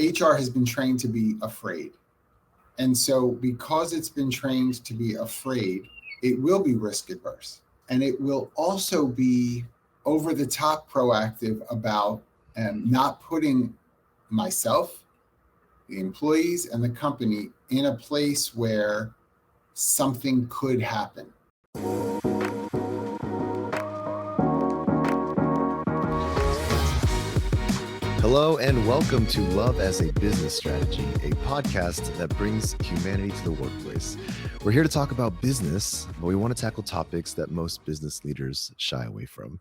HR has been trained to be afraid. And so because it's been trained to be afraid, it will be risk adverse. And it will also be over the top proactive about not putting myself, the employees, and the company in a place where something could happen. Hello and welcome to Love as a Business Strategy, a podcast that brings humanity to the workplace. We're here to talk about business, but we want to tackle topics that most business leaders shy away from.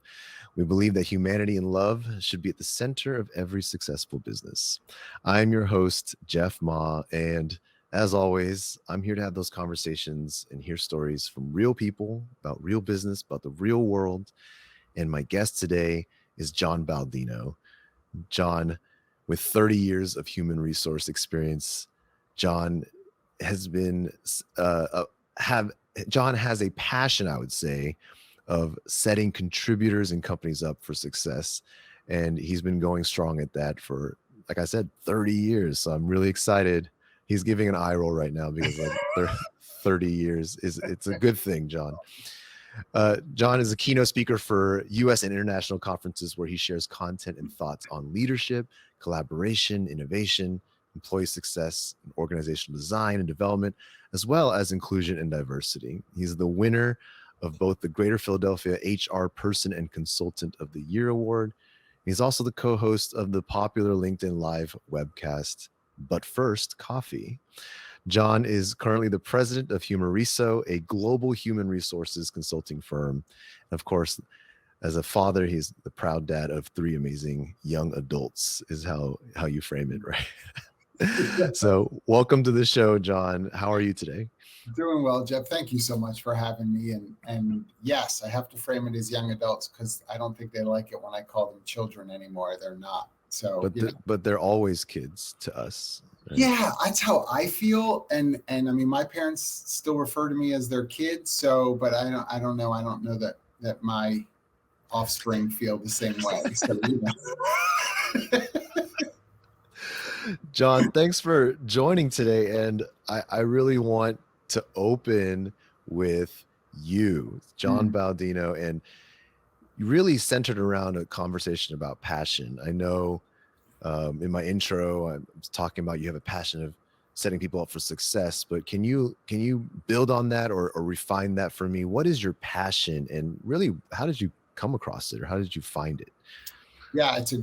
We believe that humanity and love should be at the center of every successful business. I'm your host, Jeff Ma, and as always, I'm here to have those conversations and hear stories from real people about real business, about the real world. And my guest today is John Baldino. John, with 30 years of human resource experience, John has a passion, I would say, of setting contributors and companies up for success. And he's been going strong at that for, like I said, 30 years. So I'm really excited. He's giving an eye roll right now because 30 years it's a good thing, John. John is a keynote speaker for U.S. and international conferences where he shares content and thoughts on leadership, collaboration, innovation, employee success, and organizational design and development, as well as inclusion and diversity. He's the winner of both the Greater Philadelphia HR Person and Consultant of the Year Award. He's also the co-host of the popular LinkedIn Live webcast, But First, Coffee. John is currently the president of Humoriso, a global human resources consulting firm. And of course, as a father, he's the proud dad of 3 amazing young adults, is how you frame it, right? So welcome to the show, John. How are you today? Doing well, Jeff. Thank you so much for having me. And yes, I have to frame it as young adults because I don't think they like it when I call them children anymore. They're not. So, but they're always kids to us. Right? Yeah, that's how I feel. And I mean, my parents still refer to me as their kids. So, but I don't know. I don't know that my offspring feel the same way. So, John, thanks for joining today. And I really want to open with you, John Baldino, and really centered around a conversation about passion. I know in my intro, I was talking about you have a passion of setting people up for success, but can you build on that or refine that for me? What is your passion, and really, how did you come across it, or how did you find it? Yeah, it's a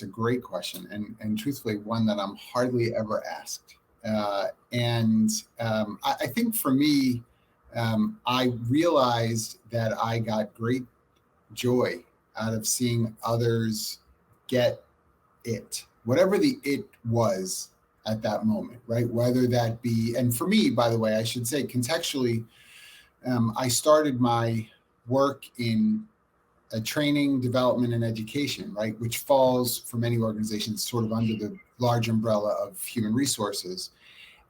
great question, and truthfully, one that I'm hardly ever asked. I think for me, I realized that I got great joy out of seeing others get it, whatever the it was at that moment, right? Whether that be, and for me, by the way, I should say contextually, I started my work in training, development, and education, right? Which falls for many organizations sort of under the large umbrella of human resources.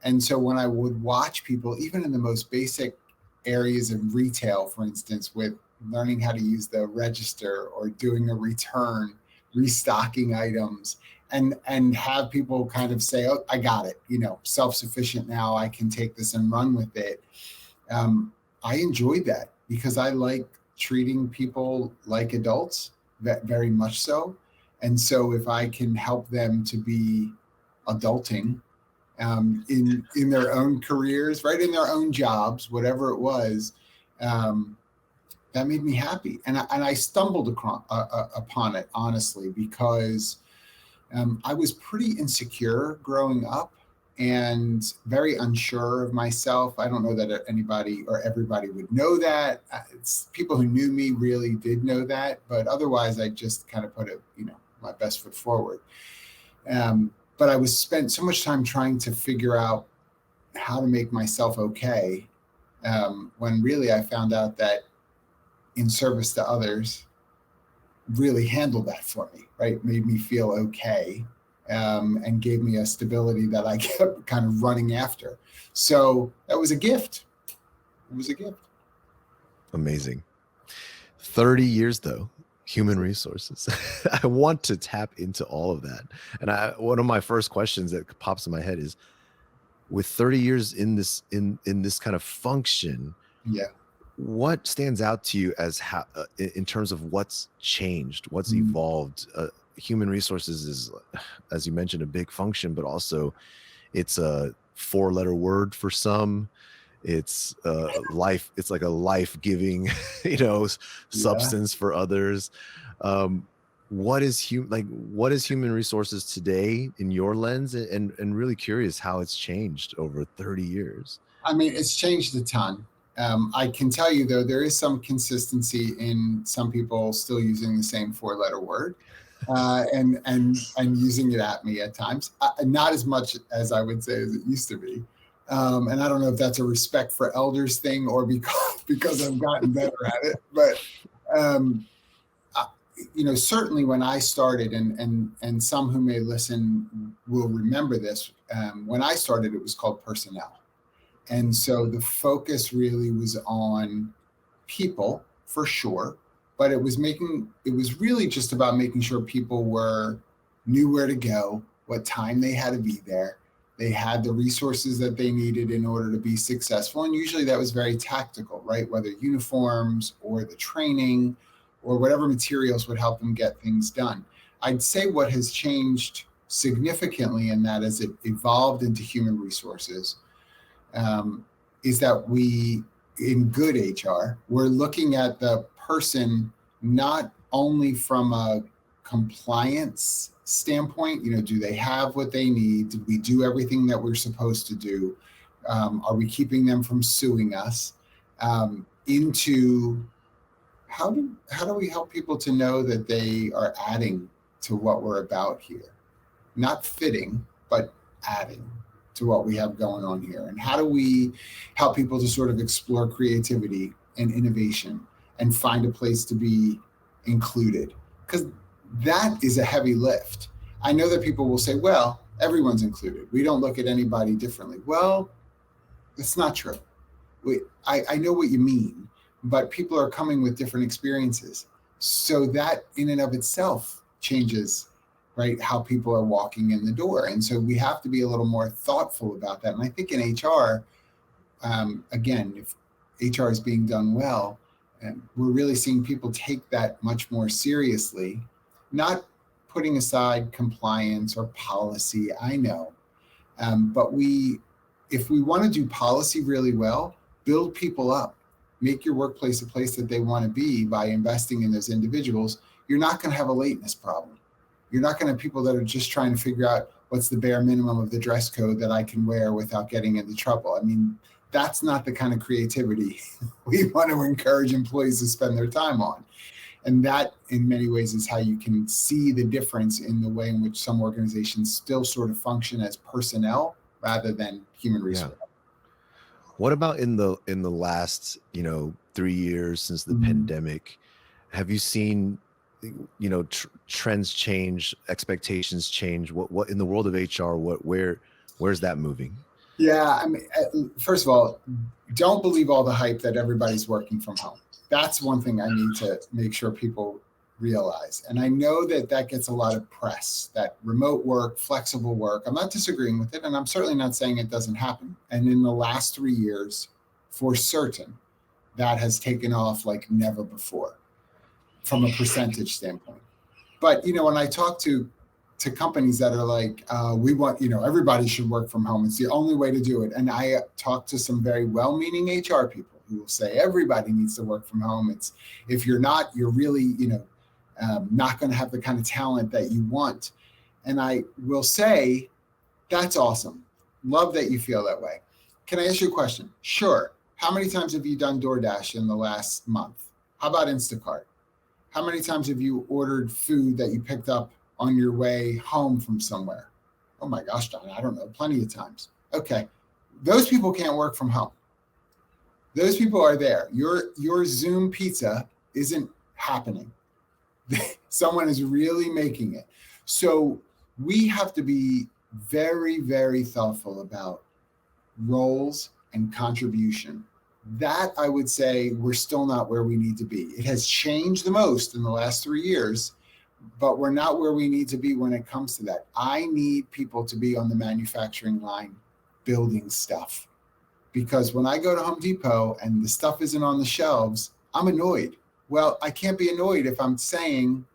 And so when I would watch people, even in the most basic areas of retail, for instance, with learning how to use the register or doing a return, restocking items, and have people kind of say, oh, I got it, self-sufficient now, I can take this and run with it. I enjoyed that because I like treating people like adults, that very much so. And so if I can help them to be adulting in their own careers, right, in their own jobs, whatever it was, that made me happy. And I stumbled upon it, honestly, because I was pretty insecure growing up and very unsure of myself. I don't know that anybody or everybody would know that. It's people who knew me really did know that, but otherwise I just kind of put my best foot forward. But I spent so much time trying to figure out how to make myself okay, when really I found out that in service to others really handled that for me, right? Made me feel okay, and gave me a stability that I kept kind of running after. So that was a gift. It was a gift. Amazing. 30 years though. Human resources. I want to tap into all of that. And one of my first questions that pops in my head is, with 30 years in this kind of function, Yeah. what stands out to you as how in terms of what's changed, what's Mm, evolved? Human resources is, as you mentioned, a big function, but also it's a four-letter word for some. It's life. It's like a life-giving, yeah. substance for others. Um, what is human resources today in your lens, and really curious how it's changed over 30 years. I mean, it's changed a ton. I can tell you though, there is some consistency in some people still using the same four-letter word, and using it at me at times. Not as much as I would say as it used to be. And I don't know if that's a respect for elders thing or because I've gotten better at it. But um, certainly when I started, and some who may listen will remember this. When I started, it was called personnel. And so the focus really was on people for sure, but it was really just about making sure people knew where to go, what time they had to be there. They had the resources that they needed in order to be successful. And usually that was very tactical, right? Whether uniforms or the training or whatever materials would help them get things done. I'd say what has changed significantly in that as it evolved into human resources, um, is that in good HR, we're looking at the person not only from a compliance standpoint, do they have what they need? Did we do everything that we're supposed to do? Are we keeping them from suing us? Into how do we help people to know that they are adding to what we're about here? Not fitting, but adding to what we have going on here. And how do we help people to sort of explore creativity and innovation and find a place to be included? Because that is a heavy lift. I know that people will say, well, everyone's included. We don't look at anybody differently. Well, that's not true. I know what you mean, but people are coming with different experiences. So that in and of itself changes, right, how people are walking in the door. And so we have to be a little more thoughtful about that. And I think in HR, again, if HR is being done well, we're really seeing people take that much more seriously, not putting aside compliance or policy. I know, but if we want to do policy really well, build people up, make your workplace a place that they want to be by investing in those individuals. You're not going to have a lateness problem. You're not going to have people that are just trying to figure out what's the bare minimum of the dress code that I can wear without getting into trouble. I mean, that's not the kind of creativity we want to encourage employees to spend their time on. And that, in many ways, is how you can see the difference in the way in which some organizations still sort of function as personnel rather than human Yeah. resource. What about in the last, 3 years since the Mhm. pandemic? Have you seen, trends change, expectations change? What in the world of HR? Where's that moving? Yeah, I mean, first of all, don't believe all the hype that everybody's working from home. That's one thing I need to make sure people realize. And I know that that gets a lot of press, that remote work, flexible work. I'm not disagreeing with it, and I'm certainly not saying it doesn't happen. And in the last 3 years, for certain, that has taken off like never before from a percentage standpoint. But when I talk to companies that are like, we want, everybody should work from home. It's the only way to do it. And I talk to some very well-meaning HR people who will say everybody needs to work from home. It's if you're not, you're really, not going to have the kind of talent that you want. And I will say, that's awesome. Love that you feel that way. Can I ask you a question? Sure. How many times have you done DoorDash in the last month? How about Instacart? How many times have you ordered food that you picked up on your way home from somewhere? Oh my gosh, John, I don't know, plenty of times. Okay. Those people can't work from home. Those people are there. Your Zoom pizza isn't happening. Someone is really making it. So we have to be very, very thoughtful about roles and contribution That I would say we're still not where we need to be. It has changed the most in the last 3 years, but we're not where we need to be when it comes to that. I need people to be on the manufacturing line building stuff, because when I go to Home Depot and the stuff isn't on the shelves, I'm annoyed. Well, I can't be annoyed if I'm saying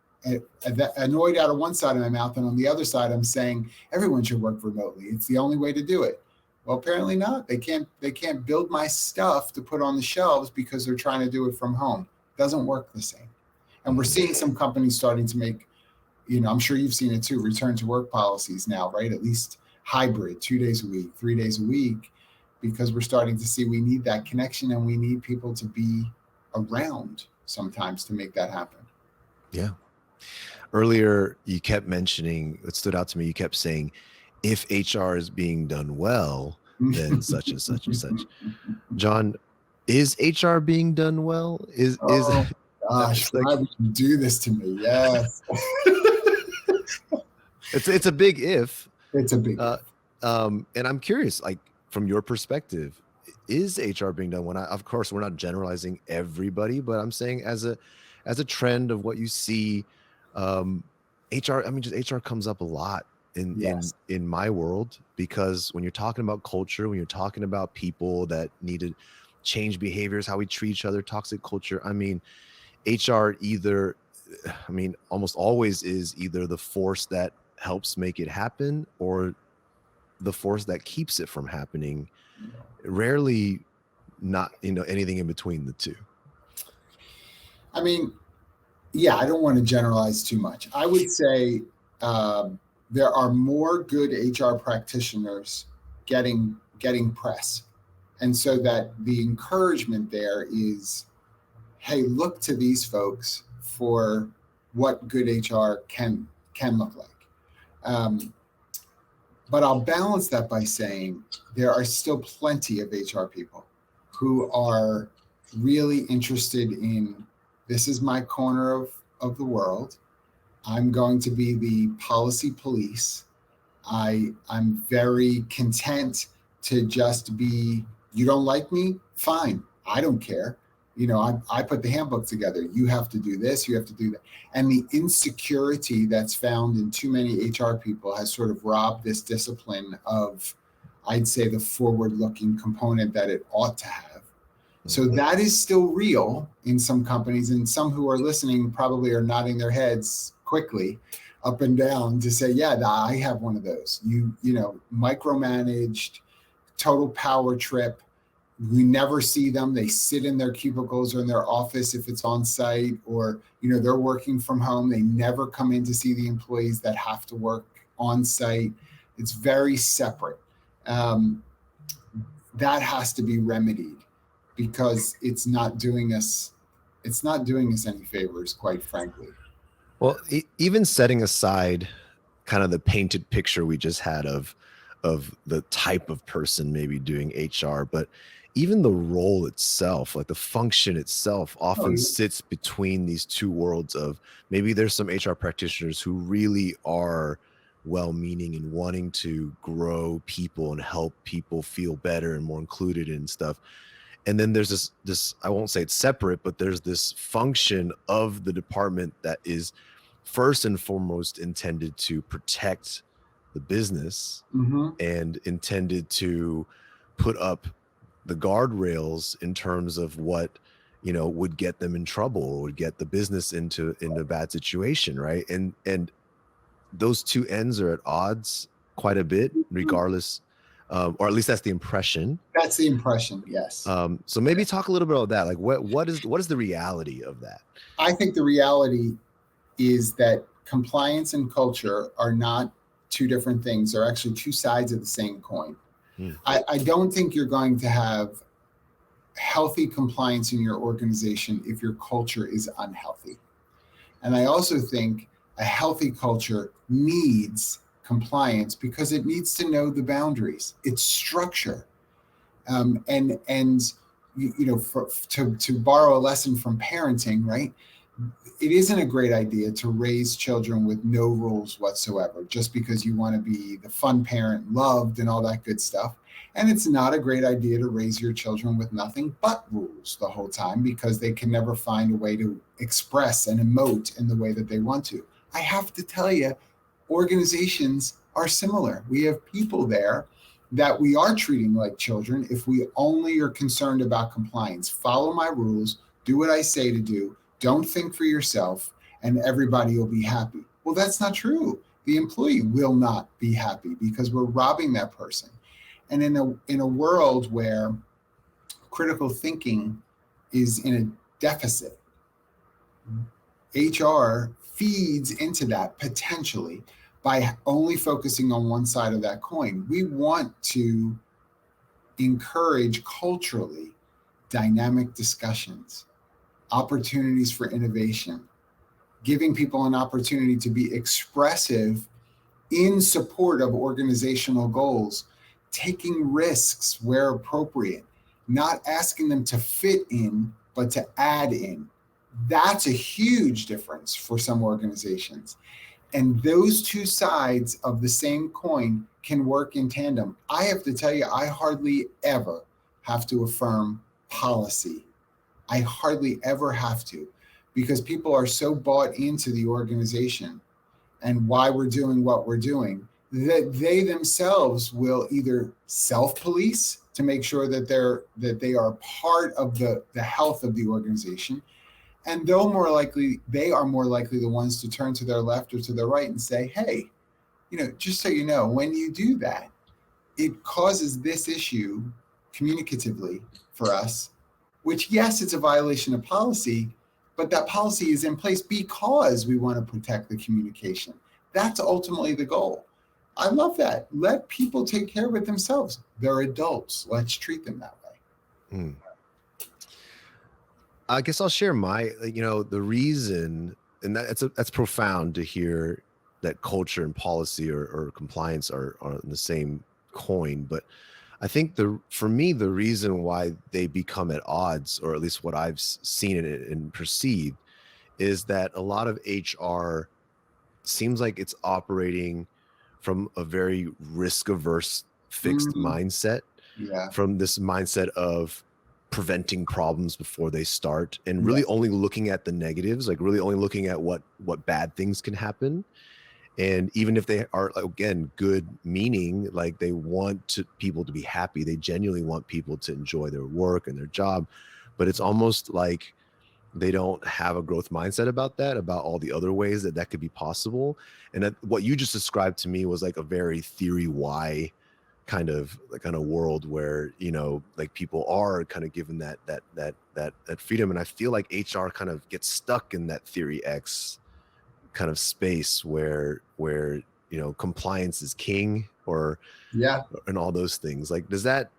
annoyed out of one side of my mouth, and on the other side I'm saying everyone should work remotely. It's the only way to do it. Well, apparently not. They can't build my stuff to put on the shelves because they're trying to do it from home. It doesn't work the same. And we're seeing some companies starting to make, I'm sure you've seen it too, return to work policies now, right? At least hybrid, 2 days a week, 3 days a week, because we're starting to see we need that connection and we need people to be around sometimes to make that happen. Yeah. Earlier, you kept mentioning, it stood out to me, you kept saying, if HR is being done well, then such and such and such. John, is HR being done well? Oh gosh, like, why would you do this to me? Yes. it's a big if. It's a big if. And I'm curious, like, from your perspective, is HR being done? Of course, we're not generalizing everybody, but I'm saying as a trend of what you see, HR. I mean, just HR comes up a lot in my world, because when you're talking about culture, when you're talking about people that need to change behaviors, how we treat each other, toxic culture. I mean, HR almost always is either the force that helps make it happen or the force that keeps it from happening. Rarely not, anything in between the two. I mean, yeah, I don't want to generalize too much. I would say there are more good HR practitioners getting press. And so that the encouragement there is, hey, look to these folks for what good HR can look like. But I'll balance that by saying there are still plenty of HR people who are really interested in, this is my corner of the world. I'm going to be the policy police. I'm very content to just be, you don't like me? Fine. I don't care. I put the handbook together. You have to do this, you have to do that. And the insecurity that's found in too many HR people has sort of robbed this discipline of, I'd say, the forward-looking component that it ought to have. So that is still real in some companies, and some who are listening probably are nodding their heads quickly up and down to say, yeah, I have one of those. Micromanaged, total power trip. We never see them. They sit in their cubicles or in their office if it's on site, or they're working from home. They never come in to see the employees that have to work on site. It's very separate. That has to be remedied, because it's not doing us any favors, quite frankly. Well, even setting aside kind of the painted picture we just had of the type of person maybe doing HR, but even the role itself, like the function itself, often sits between these two worlds of, maybe there's some HR practitioners who really are well-meaning and wanting to grow people and help people feel better and more included and stuff. And then there's this, I won't say it's separate, but there's this function of the department that is first and foremost intended to protect the business and intended to put up the guardrails in terms of what would get them in trouble or would get the business into a bad situation, right? And those two ends are at odds quite a bit, regardless, or at least that's the impression. That's the impression, yes. So maybe talk a little bit about that. Like, what is the reality of that? I think the reality is that compliance and culture are not two different things. They're actually two sides of the same coin. I don't think you're going to have healthy compliance in your organization if your culture is unhealthy. And I also think a healthy culture needs compliance because it needs to know the boundaries, its structure. To borrow a lesson from parenting, right? it isn't a great idea to raise children with no rules whatsoever, just because you want to be the fun parent, loved, and all that good stuff. And it's not a great idea to raise your children with nothing but rules the whole time, because they can never find a way to express and emote in the way that they want to. I have to tell you, organizations are similar. We have people there that we are treating like children if we only are concerned about compliance. Follow my rules, do what I say to do, don't think for yourself, and everybody will be happy. Well, that's not true. The employee will not be happy because we're robbing that person. And in a world where critical thinking is in a deficit, HR feeds into that potentially by only focusing on one side of that coin. We want to encourage culturally dynamic discussions, opportunities for innovation, giving people an opportunity to be expressive in support of organizational goals, taking risks where appropriate, not asking them to fit in, but to add in. That's a huge difference for some organizations. And those two sides of the same coin can work in tandem. I have to tell you, I hardly ever have to affirm policy. I hardly ever have to, because people are so bought into the organization and why we're doing what we're doing that they themselves will either self-police to make sure that they are part of the health of the organization. And they are more likely the ones to turn to their left or to their right and say, hey, just so you know, when you do that, it causes this issue communicatively for us, which, yes, it's a violation of policy, but that policy is in place because we want to protect the communication. That's ultimately the goal. I love that. Let people take care of it themselves. They're adults. Let's treat them that way. Mm. I guess I'll share the reason, and that's profound to hear that culture and policy or compliance are on the same coin. But I think for me, the reason why they become at odds, or at least what I've seen and perceived, is that a lot of HR seems like it's operating from a very risk-averse, fixed mindset. Yeah. From this mindset of preventing problems before they start, and really only looking at the negatives, like really only looking at what bad things can happen. And even if they are, again, good meaning, like they want people to be happy, they genuinely want people to enjoy their work and their job, but it's almost like they don't have a growth mindset about all the other ways that could be possible. And what you just described to me was like a very theory why kind of world where, like people are kind of given that freedom. And I feel like HR kind of gets stuck in that theory X kind of space where compliance is king, and all those things. Like, does that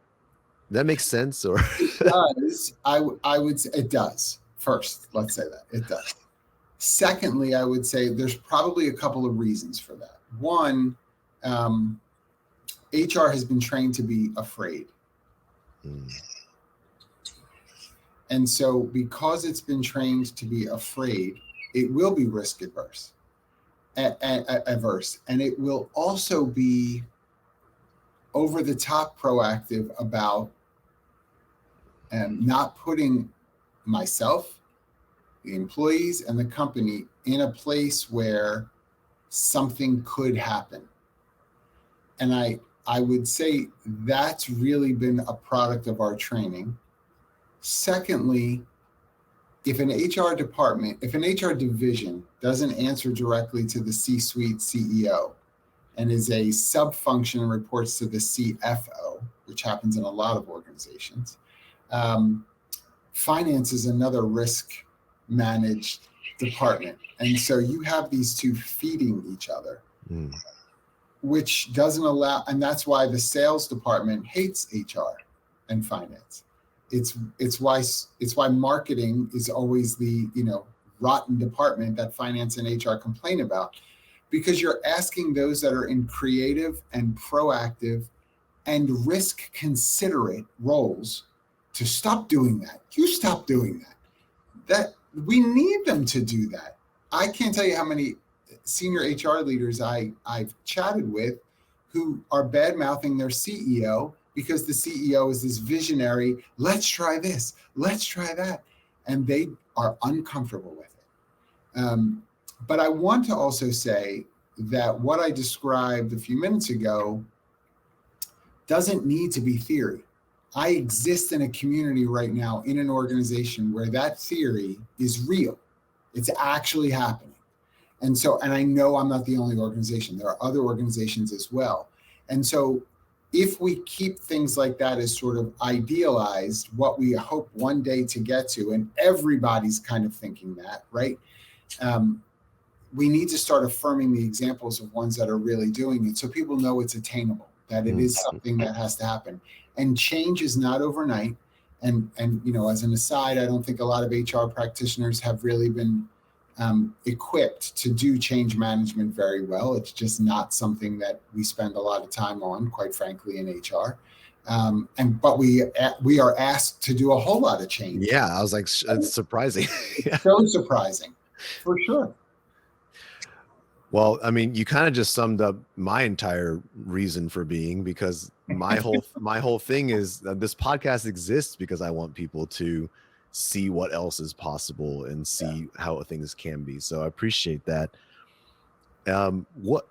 make sense? Or it does. I would say it does. First, let's say that it does. Secondly, I would say there's probably a couple of reasons for that. One, HR has been trained to be afraid. And so because it's been trained to be afraid, it will be risk averse. And it will also be over the top proactive about not putting myself, the employees, and the company in a place where something could happen. And I would say that's really been a product of our training. Secondly, if an HR division doesn't answer directly to the C-suite CEO and is a sub-function and reports to the CFO, which happens in a lot of organizations, finance is another risk managed department. And so you have these two feeding each other, which doesn't allow, and that's why the sales department hates HR and finance. It's why marketing is always the rotten department that finance and HR complain about, because you're asking those that are in creative and proactive and risk considerate roles to stop doing that. You stop doing that. We need them to do that. I can't tell you how many senior HR leaders I've chatted with who are bad mouthing their CEO because the CEO is this visionary, let's try this, let's try that. And they are uncomfortable with it. But I want to also say that what I described a few minutes ago doesn't need to be theory. I exist in a community right now in an organization where that theory is real. It's actually happening. And so, and I know I'm not the only organization. There are other organizations as well. And so if we keep things like that as sort of idealized, what we hope one day to get to, and everybody's kind of thinking that, right? We need to start affirming the examples of ones that are really doing it so people know it's attainable, that it is something that has to happen. And change is not overnight. And you know, as an aside, I don't think a lot of HR practitioners have really been equipped to do change management very well. It's just not something that we spend a lot of time on, quite frankly, in HR. But we are asked to do a whole lot of change. Yeah, I was like, it's surprising. So surprising, for sure. Well, I mean, you kind of just summed up my entire reason for being, because my whole thing is that this podcast exists because I want people to see what else is possible and see how things can be. So I appreciate that.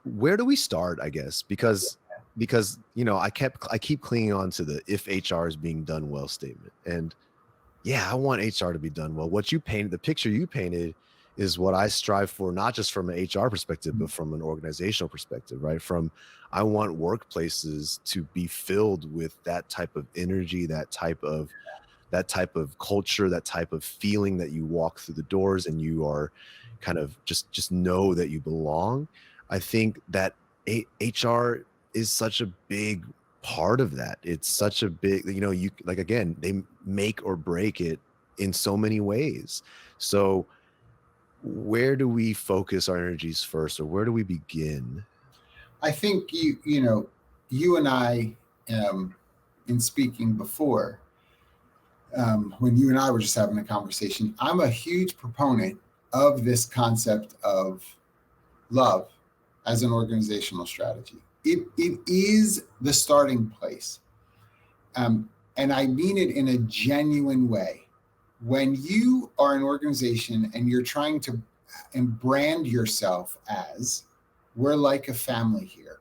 Where do we start, I guess? Because you know, I keep clinging on to the if HR is being done well statement. And yeah, I want HR to be done well. What you painted, the picture you painted, is what I strive for, not just from an HR perspective, but from an organizational perspective, right? I want workplaces to be filled with that type of energy, that type of culture, that type of feeling that you walk through the doors and you are kind of just know that you belong. I think that HR is such a big part of that. It's such a big, you know, you like, again, they make or break it in so many ways. So where do we focus our energies first, or where do we begin? I think you know, you and I, in speaking before, when you and I were just having a conversation, I'm a huge proponent of this concept of love as an organizational strategy. It is the starting place. And I mean it in a genuine way. When you are an organization and you're trying to brand yourself as, we're like a family here,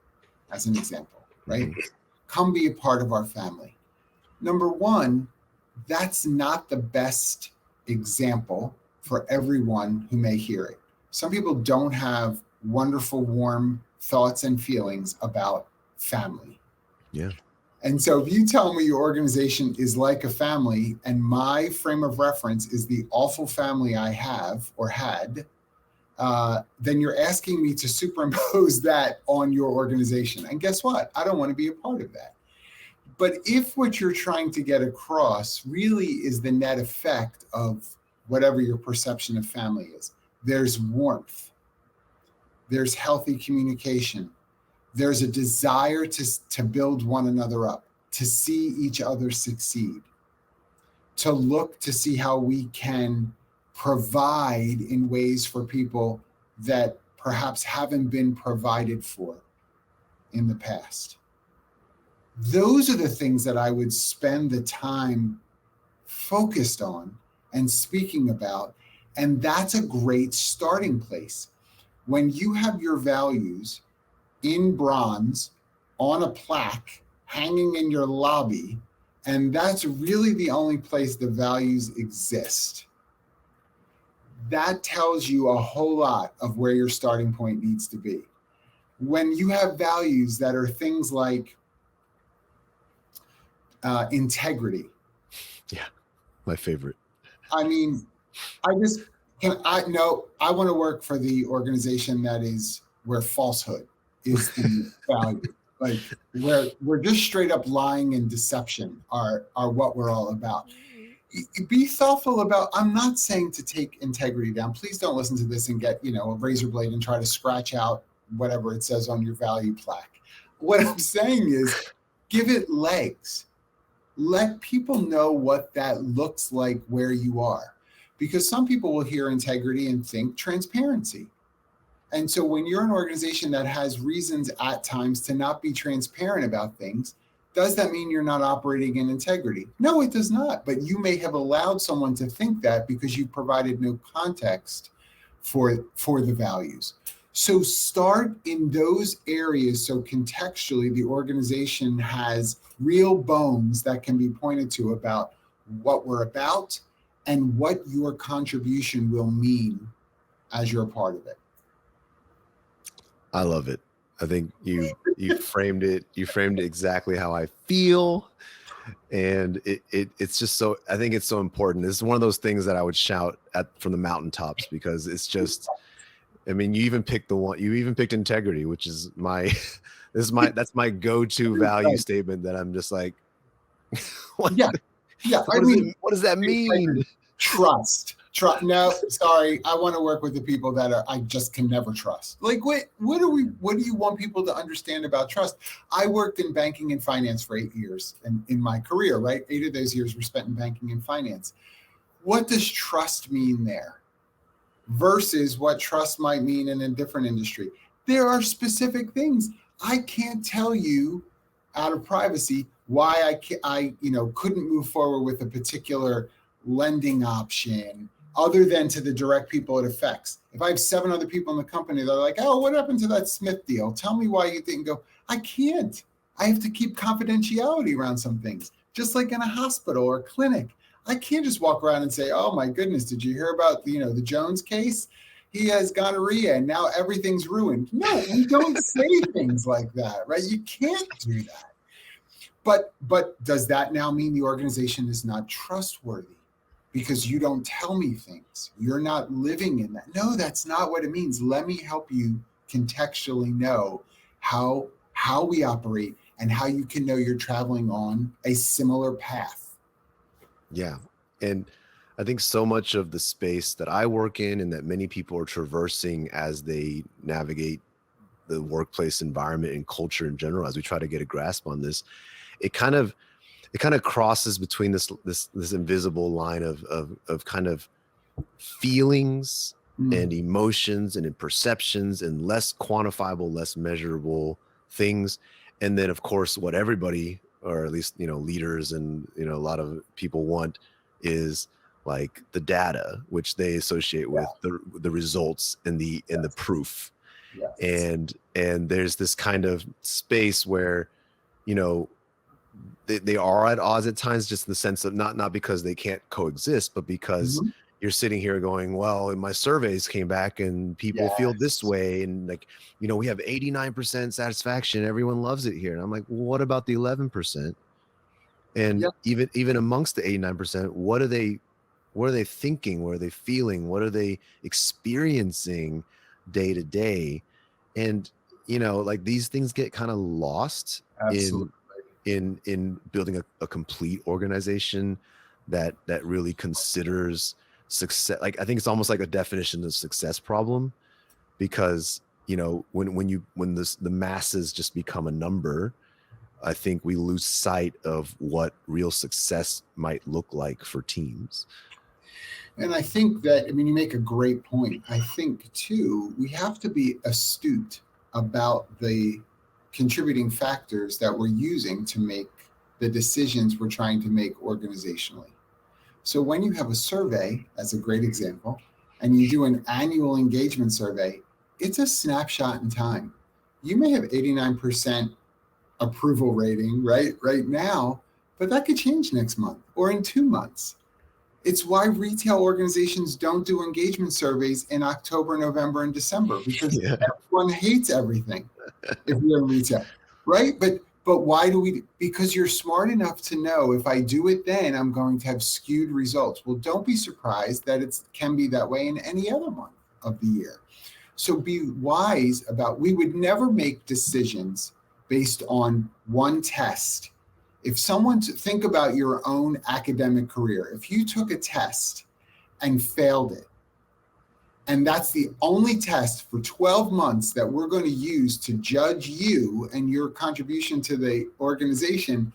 as an example, right? Mm-hmm. Come be a part of our family. Number one, that's not the best example for everyone who may hear it. Some people don't have wonderful, warm thoughts and feelings about family. Yeah. And so if you tell me your organization is like a family and my frame of reference is the awful family I have or had, then you're asking me to superimpose that on your organization. And guess what? I don't want to be a part of that. But if what you're trying to get across really is the net effect of whatever your perception of family is, there's warmth, there's healthy communication, there's a desire to build one another up, to see each other succeed, to look to see how we can provide in ways for people that perhaps haven't been provided for in the past. Those are the things that I would spend the time focused on and speaking about. And that's a great starting place. When you have your values in bronze on a plaque hanging in your lobby, and that's really the only place the values exist, that tells you a whole lot of where your starting point needs to be. When you have values that are things like integrity. Yeah, my favorite. I mean, I want to work for the organization that is where falsehood is the value. Like where we're just straight up lying and deception are what we're all about. Be thoughtful about, I'm not saying to take integrity down. Please don't listen to this and get, a razor blade and try to scratch out whatever it says on your value plaque. What I'm saying is give it legs. Let people know what that looks like where you are. because some people will hear integrity and think transparency. And so when you're an organization that has reasons at times to not be transparent about things, does that mean you're not operating in integrity? No, it does not. But you may have allowed someone to think that because you provided no context for the values. So start in those areas so contextually the organization has real bones that can be pointed to about what we're about and what your contribution will mean as you're a part of it. I love it. I think you framed it exactly how I feel. And it's just so, I think it's so important. This is one of those things that I would shout at from the mountaintops, because it's just, I mean, you even picked integrity, which is my that's my go-to value statement that I'm just like, what, yeah. What does that mean? Trust. No, sorry. I want to work with the people that I just can never trust. Like, what do you want people to understand about trust? I worked in banking and finance for 8 years in my career, right? 8 of those years were spent in banking and finance. What does trust mean there versus what trust might mean in a different industry? There are specific things. I can't tell you out of privacy why I couldn't move forward with a particular lending option other than to the direct people it affects. If I have 7 other people in the company that are like, oh, what happened to that Smith deal? Tell me why you didn't go. I can't. I have to keep confidentiality around some things, just like in a hospital or clinic. I can't just walk around and say, oh my goodness, did you hear about the Jones case? He has gonorrhea and now everything's ruined. No, we don't say things like that, right? You can't do that. But does that now mean the organization is not trustworthy because you don't tell me things? You're not living in that. No, that's not what it means. Let me help you contextually know how we operate and how you can know you're traveling on a similar path. Yeah. And I think so much of the space that I work in and that many people are traversing as they navigate the workplace environment and culture in general, as we try to get a grasp on this, it kind of crosses between this invisible line of kind of feelings and emotions and perceptions and less quantifiable, less measurable things. And then of course, what everybody, or at least, leaders and, a lot of people want is like the data, which they associate with the results and the proof. Yes. And there's this kind of space where, they are at odds at times, just in the sense of not because they can't coexist, but because you're sitting here going, well, my surveys came back and people feel this way. And like, we have 89% satisfaction. Everyone loves it here. And I'm like, well, what about the 11%? And even amongst the 89%, what are they thinking? What are they feeling? What are they experiencing day to day? And, like these things get kind of lost in building a complete organization that really considers success. Like, I think it's almost like a definition of success problem, because, when the masses just become a number, I think we lose sight of what real success might look like for teams. And I think that, you make a great point. I think too, we have to be astute about the contributing factors that we're using to make the decisions we're trying to make organizationally. So when you have a survey, that's a great example, and you do an annual engagement survey, it's a snapshot in time. You may have 89% approval rating right now, but that could change next month or in 2 months. It's why retail organizations don't do engagement surveys in October, November, and December, because everyone hates everything if you're in retail, right? But why do we? Because you're smart enough to know if I do it then, I'm going to have skewed results. Well, don't be surprised that it can be that way in any other month of the year. So be wise about, we would never make decisions based on one test. If think about your own academic career, if you took a test and failed it, and that's the only test for 12 months that we're going to use to judge you and your contribution to the organization,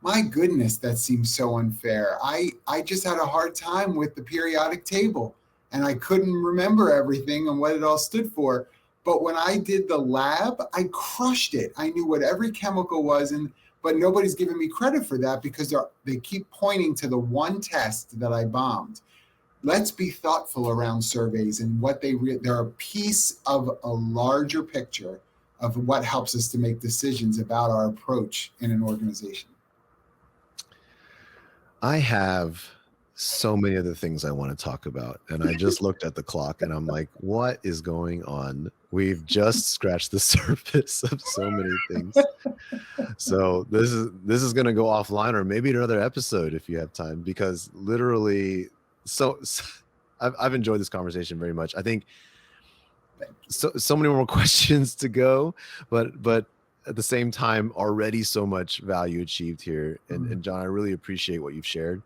My goodness, that seems so unfair. I just had a hard time with the periodic table, and I couldn't remember everything and what it all stood for. But when I did the lab, I crushed it. I knew what every chemical was, and but nobody's giving me credit for that because they keep pointing to the one test that I bombed. Let's be thoughtful around surveys and what they're a piece of a larger picture of what helps us to make decisions about our approach in an organization. I have so many other things I want to talk about. And I just looked at the clock and I'm like, what is going on? We've just scratched the surface of so many things. So this is going to go offline, or maybe another episode if you have time, because literally so I've enjoyed this conversation very much. I think so many more questions to go, but at the same time, already so much value achieved here. And John, I really appreciate what you've shared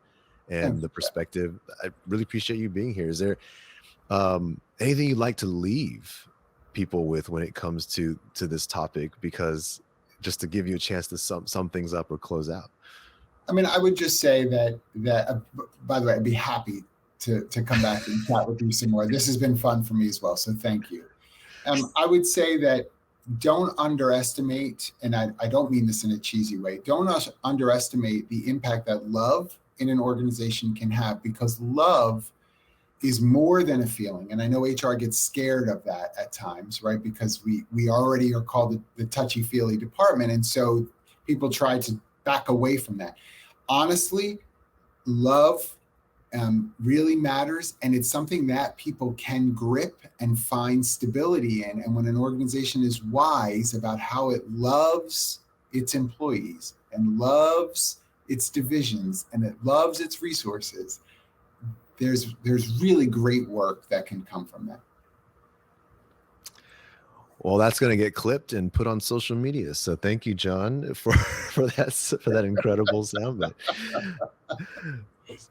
and the perspective. I really appreciate you being here. Is there anything you'd like to leave people with when it comes to this topic? Because just to give you a chance to sum things up or close out. I mean, I would just say that by the way, I'd be happy to come back and chat with you some more. This has been fun for me as well, so thank you. I would say that don't underestimate, and I don't mean this in a cheesy way, don't underestimate the impact that love in an organization can have, because love is more than a feeling. And I know HR gets scared of that at times, right? Because we already are called the touchy-feely department. And so people try to back away from that. Honestly, love really matters, and it's something that people can grip and find stability in. And when an organization is wise about how it loves its employees and loves its divisions and it loves its resources, there's really great work that can come from that. Well, that's going to get clipped and put on social media. So thank you, John, for that incredible soundbite.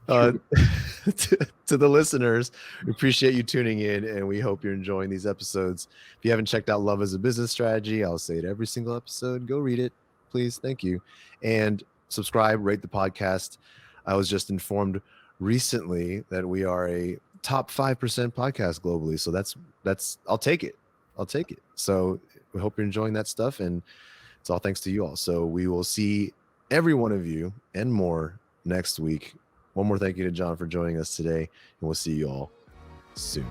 To the listeners, we appreciate you tuning in, and we hope you're enjoying these episodes. If you haven't checked out Love as a Business Strategy, I'll say it every single episode. Go read it, please. Thank you. And subscribe, rate the podcast. I was just informed recently that we are a top 5% podcast globally. So that's I'll take it. So we hope you're enjoying that stuff, and it's all thanks to you all. So we will see every one of you and more next week. One more thank you to John for joining us today, and we'll see you all soon.